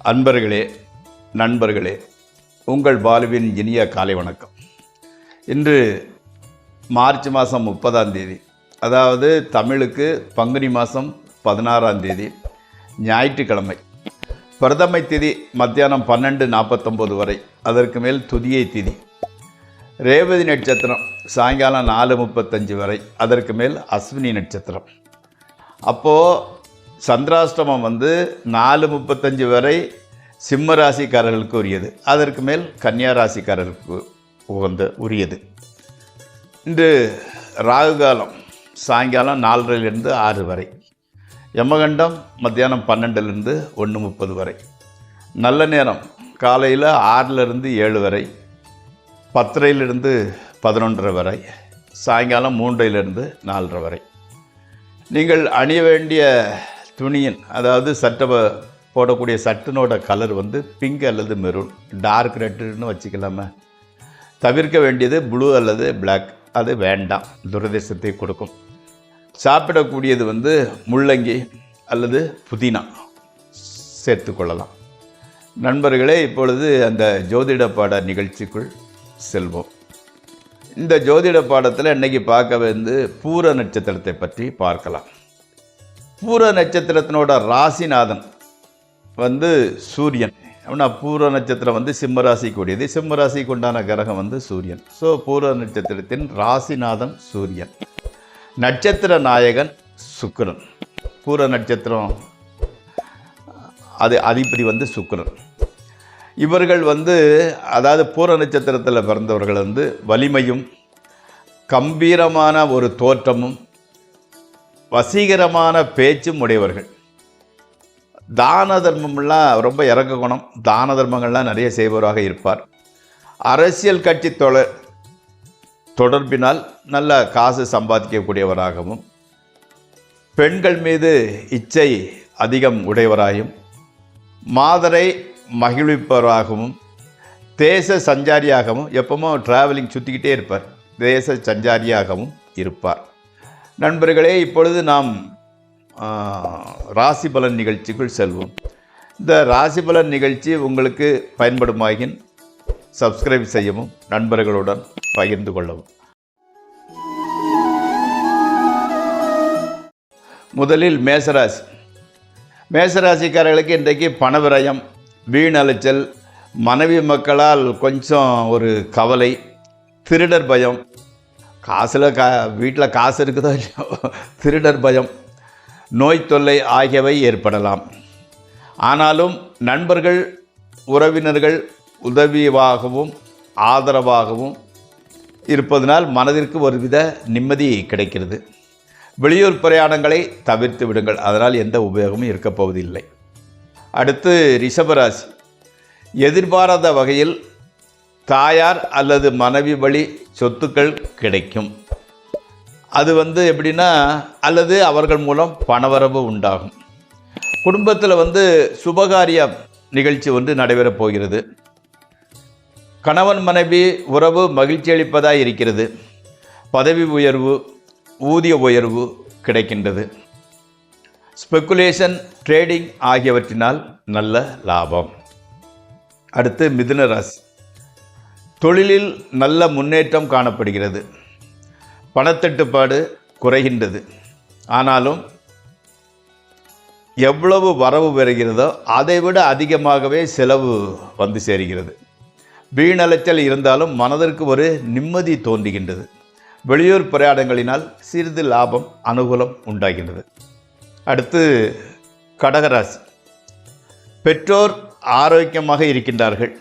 அன்பர்களே, நண்பர்களே, உங்கள் பாலுவின் இனிய காலை வணக்கம். இன்று மார்ச் மாதம் 30ஆம் தேதி, அதாவது தமிழுக்கு பங்குனி மாதம் 16ஆம் தேதி, ஞாயிற்றுக்கிழமை. பிரதமை திதி மத்தியானம் 12:49 வரை, அதற்கு மேல் துதியை திதி. ரேவதி நட்சத்திரம் சாயங்காலம் 4:35 வரை, அதற்கு மேல் அஸ்வினி நட்சத்திரம். அப்போது சந்திராஷ்டமம் 4:35 வரை சிம்ம ராசிக்காரர்களுக்கு உரியது, அதற்கு மேல் கன்னியா ராசிக்காரர்களுக்கு உரியது. இன்று ராகு காலம் சாயங்காலம் 4:30 6 வரை, யமகண்டம் மத்தியானம் 12 1:30 வரை, நல்ல நேரம் காலையில் 6 7 வரை, 10 11 வரை, சாயங்காலம் 3 4 வரை. நீங்கள் அணிய வேண்டிய துணியின், அதாவது சட்டை போடக்கூடிய சட்டினோட கலர் பிங்க் அல்லது மெரூன், டார்க் ரெட்டுன்னு வச்சுக்கலாமா. தவிர்க்க வேண்டியது ப்ளூ அல்லது பிளாக், அது வேண்டாம், துரதிர்ஷ்டத்தை கொடுக்கும். சாப்பிடக்கூடியது முள்ளங்கி அல்லது புதினா சேர்த்துக்கொள்ளலாம். நண்பர்களே, இப்பொழுது அந்த ஜோதிட பாட நிகழ்ச்சிக்குள் செல்வோம். இந்த ஜோதிட பாடத்தில் இன்றைக்கி பார்க்க பூர நட்சத்திரத்தை பற்றி பார்க்கலாம். பூர நட்சத்திரத்தினோட ராசிநாதன் சூரியன். அப்படின்னா பூர நட்சத்திரம் சிம்ம ராசிக்கு உடையது, சிம்ம ராசிக்கு உண்டான கிரகம் சூரியன். ஸோ பூர நட்சத்திரத்தின் ராசிநாதன் சூரியன், நட்சத்திர நாயகன் சுக்கிரன். பூர நட்சத்திரம் அது அதிபதி சுக்கிரன். இவர்கள் அதாவது பூர நட்சத்திரத்தில் பிறந்தவர்கள் வலிமையும் கம்பீரமான ஒரு தோற்றமும் வசீகரமான பேச்சும் உடையவர்கள். தான தர்மம்லாம் ரொம்ப இறக்க குணம், தான தர்மங்கள்லாம் நிறைய செய்பவராக இருப்பார். அரசியல் கட்சி தொடர்பினால் நல்ல காசு சம்பாதிக்கக்கூடியவராகவும், பெண்கள் மீது இச்சை அதிகம் உடையவராயும், மாதரை மகிழ்விப்பவராகவும், தேச சஞ்சாரியாகவும், எப்பவும் ட்ராவலிங் சுற்றிக்கிட்டே இருப்பார், தேச சஞ்சாரியாகவும் இருப்பார். நண்பர்களே, இப்பொழுது நாம் ராசி பலன் நிகழ்ச்சிக்குள் செல்வோம். இந்த ராசி பலன் நிகழ்ச்சி உங்களுக்கு பயன்படுமாயின் சப்ஸ்கிரைப் செய்யவும், நண்பர்களுடன் பகிர்ந்து கொள்ளவும். முதலில் மேசராசி. மேசராசிக்காரர்களுக்கு இன்றைக்கு பணவிரயம், வீண் அலைச்சல், மனைவி மக்களால் கொஞ்சம் ஒரு கவலை, திருடர் பயம், வீட்டில் காசு இருக்குதோ இல்லையோ, திருடர் பயம், நோய் தொல்லை ஆகியவை ஏற்படலாம். ஆனாலும் நண்பர்கள் உறவினர்கள் உதவியாகவும் ஆதரவாகவும் இருப்பதனால் மனதிற்கு ஒருவித நிம்மதி கிடைக்கிறது. வெளியூர் பிரயாணங்களை தவிர்த்து விடுங்கள், அதனால் எந்த உபயோகமும் இருக்கப் போவதில்லை. அடுத்து ரிஷபராசி. எதிர்பாராத வகையில் தாயார் அல்லது மனைவி வழி சொத்துக்கள் கிடைக்கும். அது எப்படின்னா, அல்லது அவர்கள் மூலம் பணவரவு உண்டாகும். குடும்பத்தில் சுபகாரிய நிகழ்ச்சி நடைபெறப் போகிறது. கணவன் மனைவி உறவு மகிழ்ச்சி அளிப்பதாக இருக்கிறது. பதவி உயர்வு, ஊதிய உயர்வு கிடைக்கின்றது. ஸ்பெக்குலேஷன், ட்ரேடிங் ஆகியவற்றினால் நல்ல லாபம். அடுத்து மிதுன ராசி. தொழிலில் நல்ல முன்னேற்றம் காணப்படுகிறது. பணத்தட்டுப்பாடு குறைகின்றது. ஆனாலும் எவ்வளவு வரவு பெறுகிறதோ அதைவிட அதிகமாகவே செலவு சேர்கிறது. வீணலைச்சல் இருந்தாலும் மனதிற்கு ஒரு நிம்மதி தோன்றுகின்றது. வெளியூர் பிரயாணங்களினால் சிறிது லாபம், அனுகூலம் உண்டாகின்றது. அடுத்து கடகராசி. பெற்றோர் ஆரோக்கியமாக இருக்கின்றார்கள்.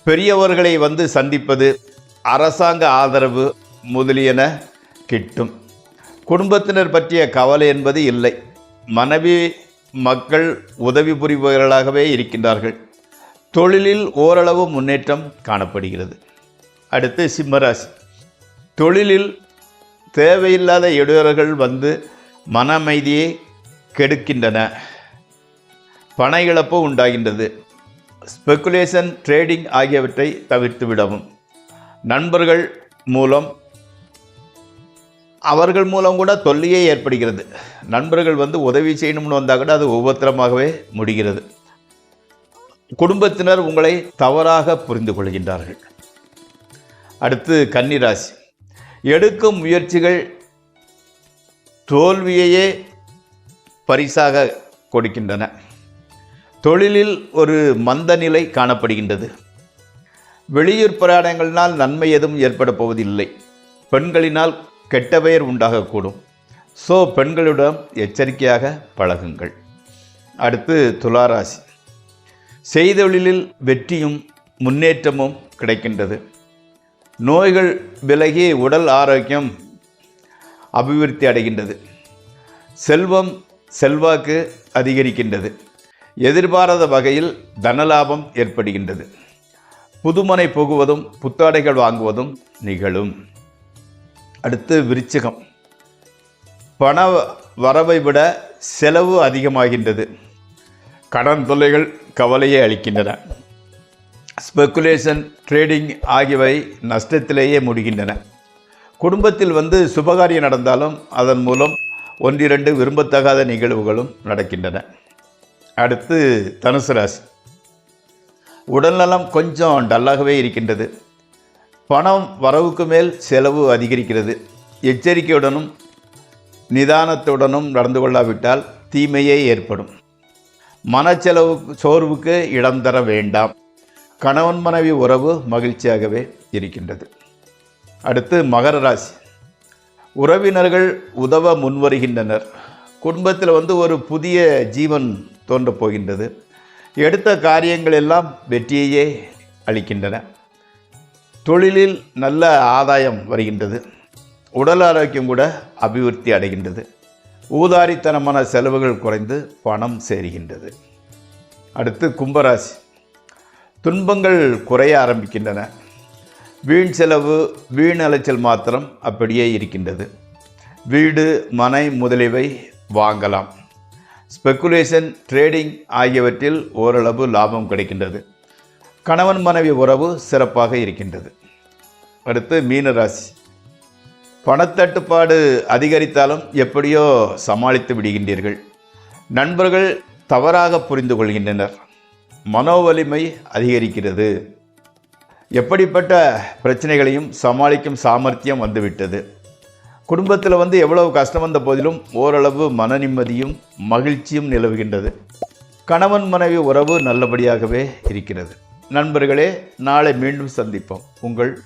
பெரியவர்களை சந்திப்பது, அரசாங்க ஆதரவு முதலியன கிட்டும். குடும்பத்தினர் பற்றிய கவலை என்பது இல்லை. மனைவி மக்கள் உதவி புரிபவர்களாகவே இருக்கின்றார்கள். தொழிலில் ஓரளவு முன்னேற்றம் காணப்படுகிறது. அடுத்து சிம்மராசி. தொழிலில் தேவையில்லாத இடையூறுகள் மன அமைதியை கெடுக்கின்றன. பண இழப்பு உண்டாகின்றது. ஸ்பெக்குலேஷன், ட்ரேடிங் ஆகியவற்றை தவிர்த்து விடவும். நண்பர்கள் மூலம் அவர்கள் மூலம் கூட தொல்லையே ஏற்படுகிறது. நண்பர்கள் வந்து உதவி செய்யணும்னு வந்தால் கூட அது உபத்திரமாகவே முடிகிறது. குடும்பத்தினர் உங்களை தவறாக புரிந்து கொள்கின்றார்கள். அடுத்து கன்னிராசி. எடுக்கும் முயற்சிகள் தோல்வியையே பரிசாக கொடுக்கின்றன. தொழிலில் ஒரு மந்த நிலை காணப்படுகின்றது. வெளியூர் பிரயாணங்களினால் நன்மை எதுவும் ஏற்பட போவதில்லை. பெண்களினால் கெட்ட பெயர் உண்டாகக்கூடும். ஸோ பெண்களிடம் எச்சரிக்கையாக பழகுங்கள். அடுத்து துளாராசி. செய்தொழிலில் வெற்றியும் முன்னேற்றமும் கிடைக்கின்றது. நோய்கள் விலகி உடல் ஆரோக்கியம் அபிவிருத்தி அடைகின்றது. செல்வம் செல்வாக்கு அதிகரிக்கின்றது. எதிர்பாராத வகையில் தனலாபம் ஏற்படுகின்றது. புதுமனை புகுவதும் புத்தாடைகள் வாங்குவதும் நிகழும். அடுத்து விருச்சிகம். பண வரவை விட செலவு அதிகமாகின்றது. கடன் தொல்லைகள் கவலையை அளிக்கின்றன. ஸ்பெக்குலேஷன், ட்ரேடிங் ஆகியவை நஷ்டத்திலேயே முடிகின்றன. குடும்பத்தில் சுபகாரியம் நடந்தாலும் அதன் மூலம் ஒன்றிரண்டு விரும்பத்தகாத நிகழ்வுகளும் நடக்கின்றன. அடுத்து தனுசு ராசி. உடல்நலம் கொஞ்சம் டல்லாகவே இருக்கின்றது. பணம் வரவுக்கு மேல் செலவு அதிகரிக்கிறது. எச்சரிக்கையுடனும் நிதானத்துடனும் நடந்து கொள்ளாவிட்டால் தீமையே ஏற்படும். மனச்செலவு சோர்வுக்கு இடம் தர வேண்டாம். கணவன் மனைவி உறவு மகிழ்ச்சியாகவே இருக்கின்றது. அடுத்து மகர ராசி. உறவினர்கள் உதவ முன்வருகின்றனர். குடும்பத்தில் ஒரு புதிய ஜீவன் தோன்றப் போகின்றது. எடுத்த காரியங்கள் எல்லாம் வெற்றியையே அளிக்கின்றன. தொழிலில் நல்ல ஆதாயம் வருகின்றது. உடல் ஆரோக்கியம் கூட அபிவிருத்தி அடைகின்றது. ஊதாரித்தனமான செலவுகள் குறைந்து பணம் சேருகின்றது. அடுத்து கும்பராசி. துன்பங்கள் குறைய ஆரம்பிக்கின்றன. வீண் செலவு, வீண் அலைச்சல் மாத்திரம் அப்படியே இருக்கின்றது. வீடு, மனை முதலியவை வாங்கலாம். ஸ்பெக்குலேஷன், ட்ரேடிங் ஆகியவற்றில் ஓரளவு லாபம் கிடைக்கின்றது. கணவன் மனைவி உறவு சிறப்பாக இருக்கின்றது. அடுத்து மீனராசி. பணத்தட்டுப்பாடு அதிகரித்தாலும் எப்படியோ சமாளித்து விடுகின்றீர்கள். நண்பர்கள் தவறாக புரிந்து கொள்கின்றனர். மனோவலிமை அதிகரிக்கிறது. எப்படிப்பட்ட பிரச்சனைகளையும் சமாளிக்கும் சாமர்த்தியம் வந்துவிட்டது. குடும்பத்தில் எவ்வளவு கஷ்டம் வந்த போதிலும் ஓரளவு மன நிம்மதியும் மகிழ்ச்சியும் நிலவுகின்றது. கணவன் மனைவி உறவு நல்லபடியாகவே இருக்கிறது. நண்பர்களே, நாளை மீண்டும் சந்திப்போம். உங்கள்